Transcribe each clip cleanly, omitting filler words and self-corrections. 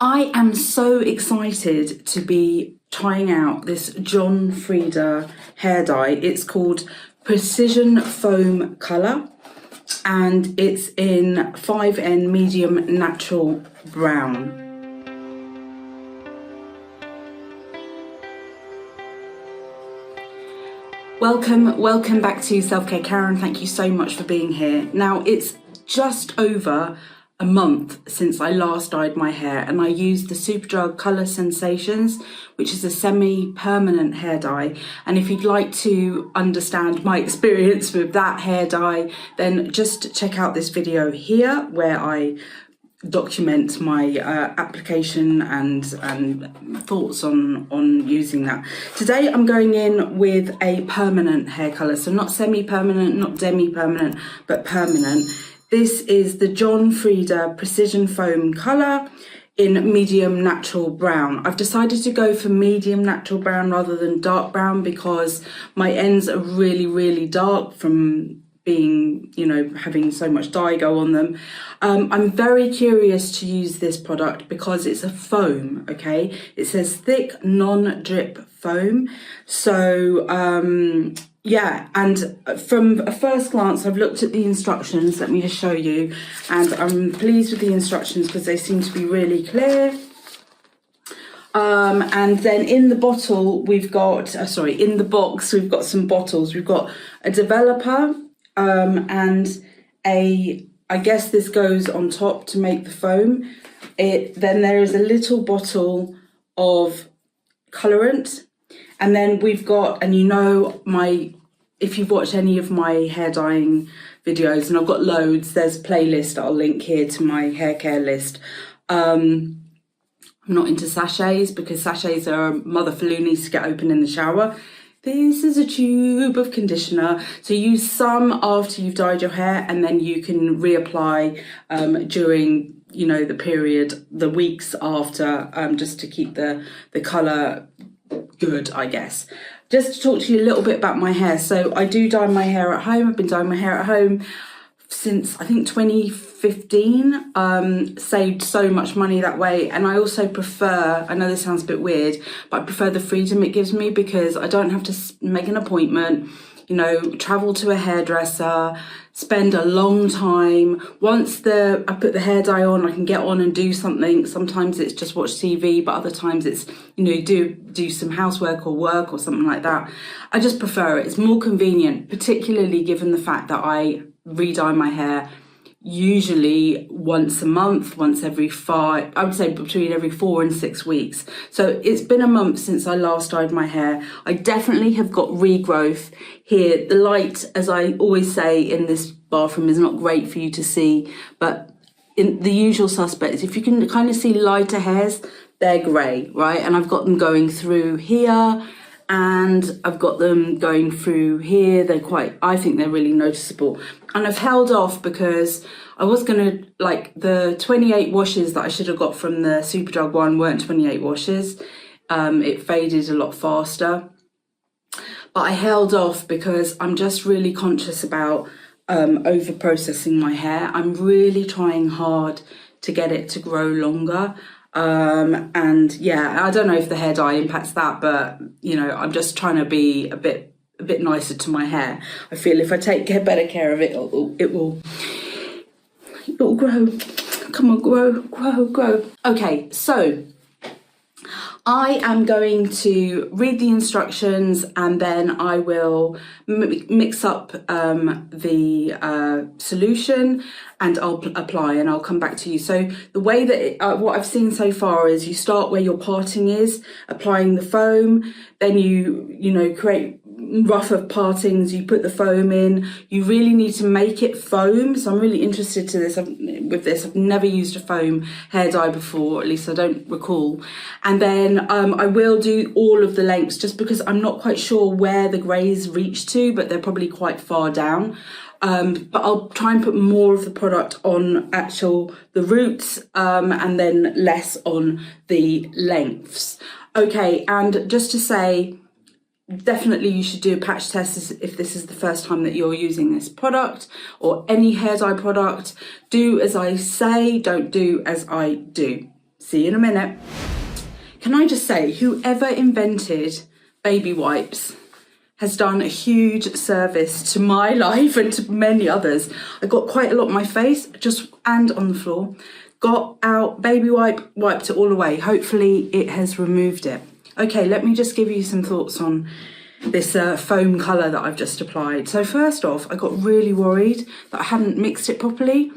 I am so excited to be trying out this John Frieda hair dye. It's called Precision Foam Colour and it's in 5N medium natural brown. Welcome back to Selfcare Karen. Thank you so much for being here. Now it's just over a month since I last dyed my hair, and I used the Superdrug Colour Sensations, which is a semi-permanent hair dye. And if you'd like to understand my experience with that hair dye, then just check out this video here where I document my application and thoughts on using that. Today I'm going in with a permanent hair colour, so not semi-permanent, not demi-permanent, but permanent. This is the John Frieda Precision Foam Colour in medium natural brown. I've decided to go for medium natural brown rather than dark brown because my ends are really dark from being, having so much dye go on them. I'm very curious to use this product because it's a foam, okay? It says thick, non-drip foam. So, yeah, and from a first glance, I've looked at the instructions. Let me just show you. And I'm pleased with the instructions because they seem to be really clear. And then in the bottle, we've got, in the box, we've got some bottles. We've got a developer and I guess this goes on top to make the foam. Then there is a little bottle of colorant. And then we've got, and if you've watched any of my hair dyeing videos, and I've got loads, there's a playlist I'll link here to my hair care list. I'm not into sachets because sachets are mother falloonies to get open in the shower. This is a tube of conditioner. So use some after you've dyed your hair, and then you can reapply during the period, the weeks after, just to keep the colour good, I guess. Just to talk to you a little bit about my hair. So I do dye my hair at home. I've been dyeing my hair at home since I think 2015. Saved so much money that way. And I also prefer, I know this sounds a bit weird, but I prefer the freedom it gives me because I don't have to make an appointment, travel to a hairdresser, spend a long time. Once I put the hair dye on, I can get on and do something. Sometimes it's just watch TV, but other times it's, do some housework or work or something like that. I just prefer it. It's more convenient, particularly given the fact that I re-dye my hair usually once a month, once every I would say between every 4 and 6 weeks. So it's been a month since I last dyed my hair. I definitely have got regrowth here. The light, as I always say in this bathroom, is not great for you to see, but in the usual suspects, if you can kind of see lighter hairs, they're grey, right? And I've got them going through here, and I've got them going through here. I think they're really noticeable. And I've held off because I was gonna, the 28 washes that I should have got from the Superdrug one weren't 28 washes. It faded a lot faster. But I held off because I'm just really conscious about over processing my hair. I'm really trying hard to get it to grow longer. And yeah, I don't know if the hair dye impacts that, but I'm just trying to be a bit nicer to my hair. I feel if I take better care of it, it will grow. Come on, grow. Okay, so I am going to read the instructions and then I will mix up the solution and I'll apply and I'll come back to you. So the way that what I've seen so far is you start where your parting is, applying the foam, then you create rougher partings, you put the foam in. You really need to make it foam, so I'm really interested with this. I've never used a foam hair dye before, at least I don't recall. And then I will do all of the lengths just because I'm not quite sure where the greys reach to, but they're probably quite far down. But I'll try and put more of the product on the roots and then less on the lengths. Okay, and just to say, definitely you should do a patch test if this is the first time that you're using this product or any hair dye product. Do as I say, don't do as I do. See you in a minute. Can I just say, whoever invented baby wipes has done a huge service to my life and to many others. I got quite a lot on my face, and on the floor. Got out, baby wipe, wiped it all away. Hopefully it has removed it. Okay, let me just give you some thoughts on this foam colour that I've just applied. So first off, I got really worried that I hadn't mixed it properly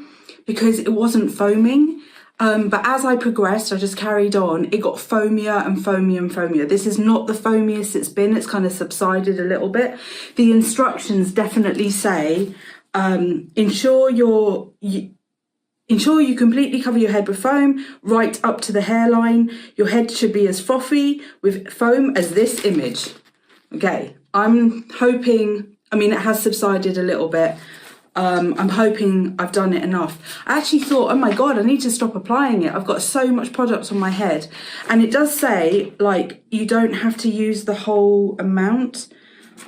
because it wasn't foaming. But as I progressed, I just carried on. It got foamier and foamier and foamier. This is not the foamiest it's been. It's kind of subsided a little bit. The instructions definitely say, ensure you completely cover your head with foam right up to the hairline. Your head should be as frothy with foam as this image. Okay, I'm hoping, I mean, it has subsided a little bit. I'm hoping I've done it enough. I actually thought, oh my God, I need to stop applying it. I've got so much product on my head. And it does say, like, you don't have to use the whole amount.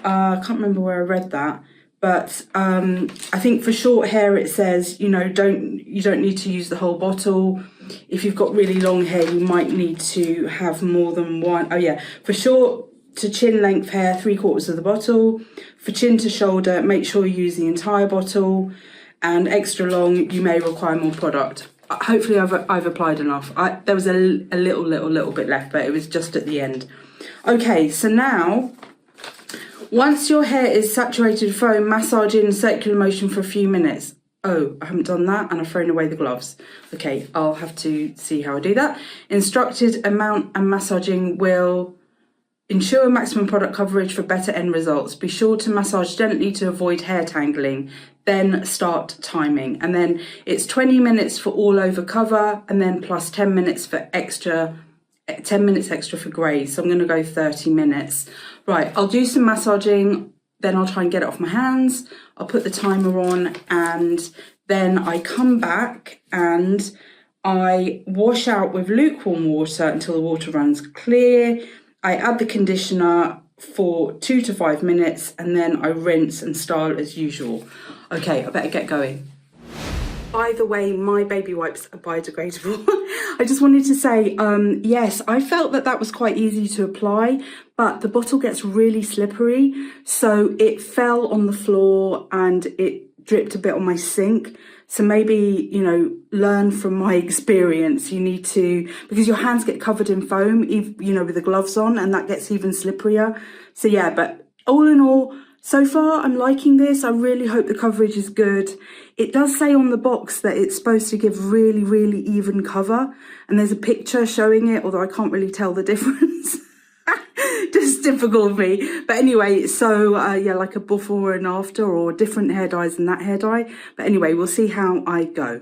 I can't remember where I read that. But I think for short hair, it says, you know, you don't need to use the whole bottle. If you've got really long hair, you might need to have more than one. Oh yeah, for short to chin length hair, 3/4 of the bottle. For chin to shoulder, make sure you use the entire bottle. And extra long, you may require more product. Hopefully I've applied enough. There was a little bit left, but it was just at the end. Okay, so now, once your hair is saturated with foam, massage in circular motion for a few minutes. Oh, I haven't done that and I've thrown away the gloves. Okay, I'll have to see how I do that. Instructed amount and massaging will ensure maximum product coverage for better end results. Be sure to massage gently to avoid hair tangling. Then start timing. And then it's 20 minutes for all over cover and then plus 10 minutes for extra, 10 minutes extra for grey. So I'm going to go 30 minutes. Right, I'll do some massaging, then I'll try and get it off my hands. I'll put the timer on and then I come back and I wash out with lukewarm water until the water runs clear. I add the conditioner for 2 to 5 minutes and then I rinse and style as usual. Okay, I better get going. By the way, my baby wipes are biodegradable. I just wanted to say, yes, I felt that was quite easy to apply, but the bottle gets really slippery. So it fell on the floor and it dripped a bit on my sink. So maybe, you know, learn from my experience. You need to, because your hands get covered in foam, you know, with the gloves on, and that gets even slipperier. So yeah, but all in all, so far I'm liking this. I really hope the coverage is good. It does say on the box that it's supposed to give really, really even cover. And there's a picture showing it, although I can't really tell the difference. Just difficult for me. But anyway, so yeah, like a before and after, or different hair dyes than that hair dye. But anyway, we'll see how I go.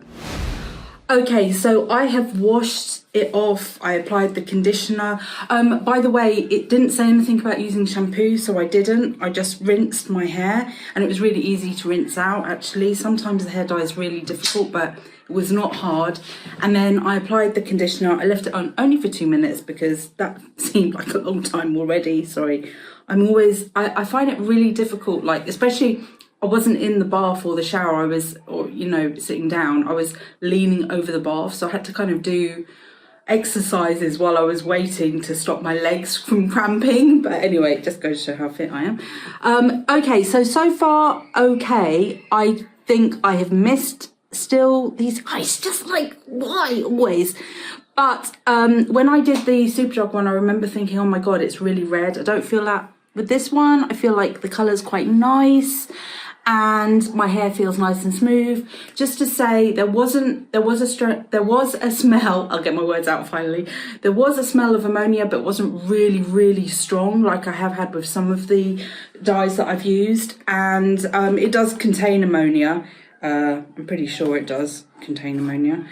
Okay, so I have washed it off. I applied the conditioner. By the way, it didn't say anything about using shampoo, so I didn't. I just rinsed my hair, and it was really easy to rinse out, actually. Sometimes the hair dye is really difficult, but it was not hard. And then I applied the conditioner. I left it on only for 2 minutes because that seemed like a long time already. Sorry. I find it really difficult, like, especially I wasn't in the bath or the shower. I was, or, you know, sitting down. I was leaning over the bath. So I had to kind of do exercises while I was waiting to stop my legs from cramping. But anyway, it just goes to show how fit I am. Okay, so far, okay. I think I have missed still these eyes, just like, why always? But when I did the Superdrug one, I remember thinking, oh my God, it's really red. I don't feel that with this one. I feel like the colour's quite nice and my hair feels nice and smooth. Just to say, there was a smell, I'll get my words out finally. There was a smell of ammonia, but it wasn't really, really strong like I have had with some of the dyes that I've used. And it does contain ammonia. I'm pretty sure it does contain ammonia.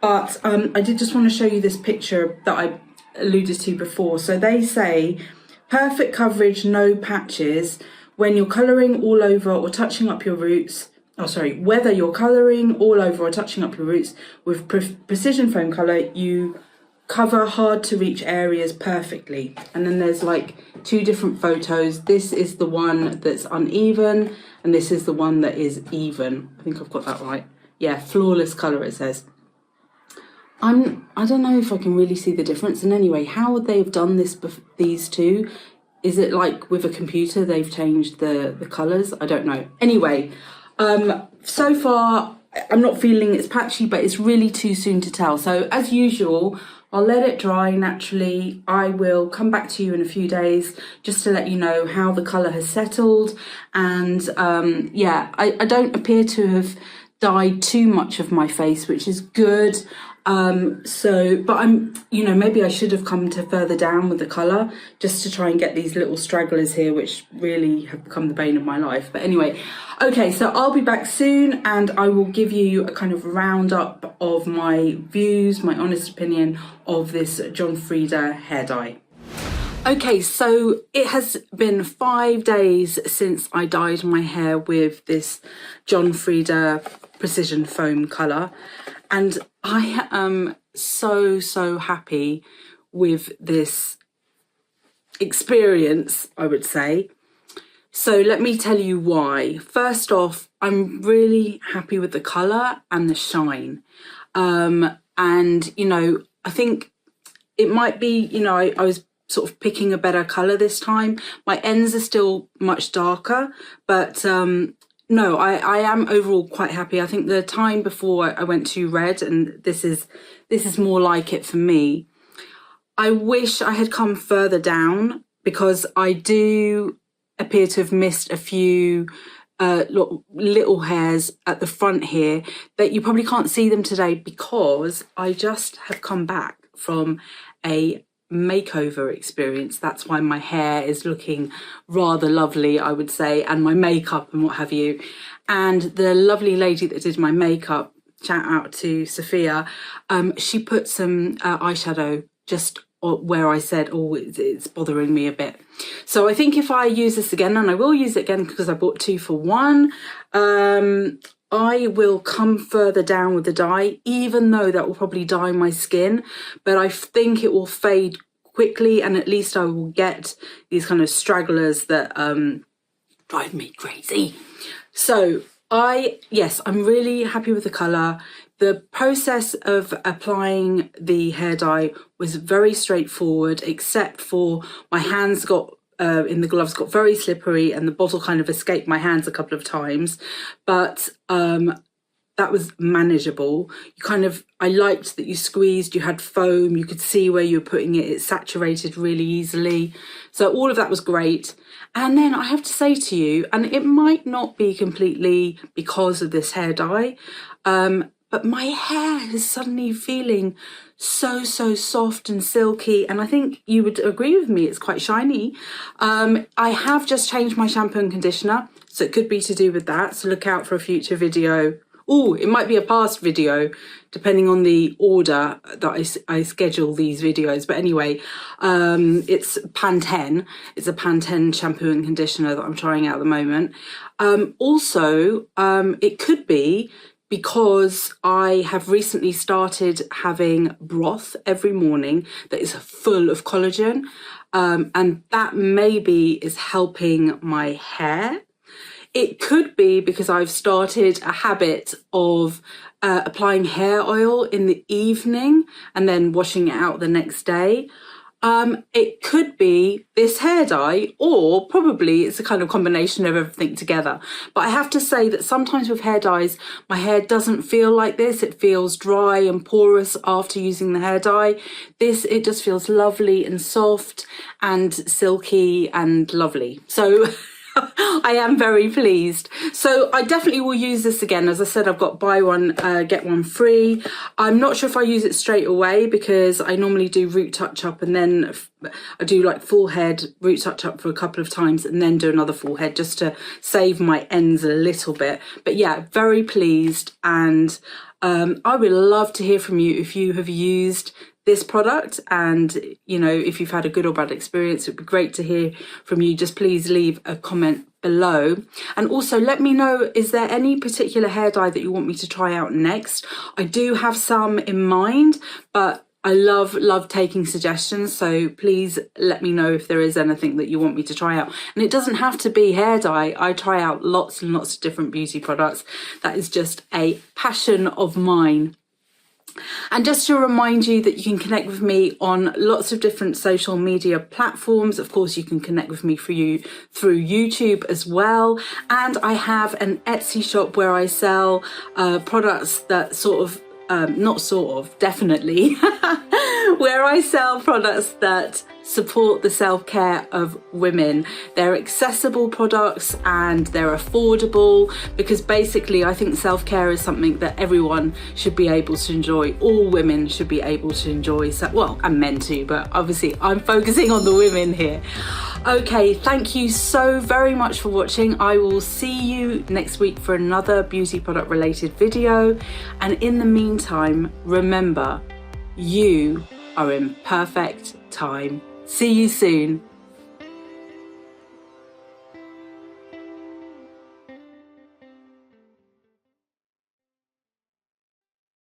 But I did just want to show you this picture that I alluded to before. So they say, perfect coverage, no patches. When you're colouring all over or touching up your roots, whether you're colouring all over or touching up your roots with precision foam colour, you cover hard to reach areas perfectly. And then there's like 2 different photos. This is the one that's uneven and this is the one that is even. I think I've got that right. Yeah, flawless colour it says. I don't know if I can really see the difference. And anyway, how would they have done this, these two? Is it like with a computer they've changed the colours? I don't know. Anyway, so far I'm not feeling it's patchy, but it's really too soon to tell. So as usual, I'll let it dry naturally. I will come back to you in a few days just to let you know how the colour has settled. And yeah, I don't appear to have dyed too much of my face, which is good. But I'm, you know, maybe I should have come to further down with the colour just to try and get these little stragglers here, which really have become the bane of my life. But anyway, okay, so I'll be back soon and I will give you a kind of roundup of my views, my honest opinion of this John Frieda hair dye. Okay, so it has been 5 days since I dyed my hair with this John Frieda Precision Foam colour. And I am so happy with this experience, I would say. So let me tell you why. First off, I'm really happy with the colour and the shine. And, you know, I think it might be, you know, I was sort of picking a better colour this time. My ends are still much darker, but no, I am overall quite happy. I think the time before I went to red, and this is more like it for me. I wish I had come further down because I do appear to have missed a few little hairs at the front here that you probably can't see them today because I just have come back from a makeover experience. That's why my hair is looking rather lovely, I would say, and my makeup and what have you. And the lovely lady that did my makeup, shout out to Sophia, she put some eyeshadow just where I said, oh, it's bothering me a bit. So I think if I use this again, and I will use it again because I bought 2 for 1, I will come further down with the dye, even though that will probably dye my skin, but I think it will fade quickly and at least I will get these kind of stragglers that drive me crazy. So yes, I'm really happy with the colour. The process of applying the hair dye was very straightforward, except for my hands got in the gloves got very slippery and the bottle kind of escaped my hands a couple of times, but that was manageable. I liked that you squeezed, you had foam, you could see where you were putting it, it saturated really easily. So all of that was great. And then I have to say to you, and it might not be completely because of this hair dye, but my hair is suddenly feeling so soft and silky, and I think you would agree with me, it's quite shiny. I have just changed my shampoo and conditioner, so it could be to do with that, so look out for a future video. Oh, it might be a past video, depending on the order that I schedule these videos. But anyway, it's Pantene. It's a Pantene shampoo and conditioner that I'm trying out at the moment. Also, it could be because I have recently started having broth every morning that is full of collagen, and that maybe is helping my hair. It could be because I've started a habit of applying hair oil in the evening and then washing it out the next day. It could be this hair dye, or probably it's a kind of combination of everything together. But I have to say that sometimes with hair dyes, my hair doesn't feel like this. It feels dry and porous after using the hair dye. It just feels lovely and soft and silky and lovely. So I am very pleased. So I definitely will use this again. As I said, I've got buy one, get one free. I'm not sure if I use it straight away because I normally do root touch up and then I do like full head, root touch up for a couple of times and then do another full head just to save my ends a little bit. But yeah, very pleased. And I would love to hear from you if you have used this product, and you know, if you've had a good or bad experience, it'd be great to hear from you. Just please leave a comment below, and also let me know, is there any particular hair dye that you want me to try out next? I do have some in mind, but I love taking suggestions, so please let me know if there is anything that you want me to try out. And it doesn't have to be hair dye. I try out lots and lots of different beauty products. That is just a passion of mine. And just to remind you that you can connect with me on lots of different social media platforms. Of course, you can connect with me through YouTube as well. And I have an Etsy shop where I sell products that definitely, where I sell products that support the self-care of women. They're accessible products and they're affordable, because basically I think self-care is something that everyone should be able to enjoy. All women should be able to enjoy, well, and men too, but obviously I'm focusing on the women here. Okay, thank you so very much for watching. I will see you next week for another beauty product related video. And in the meantime, remember, you are in perfect time. See you soon.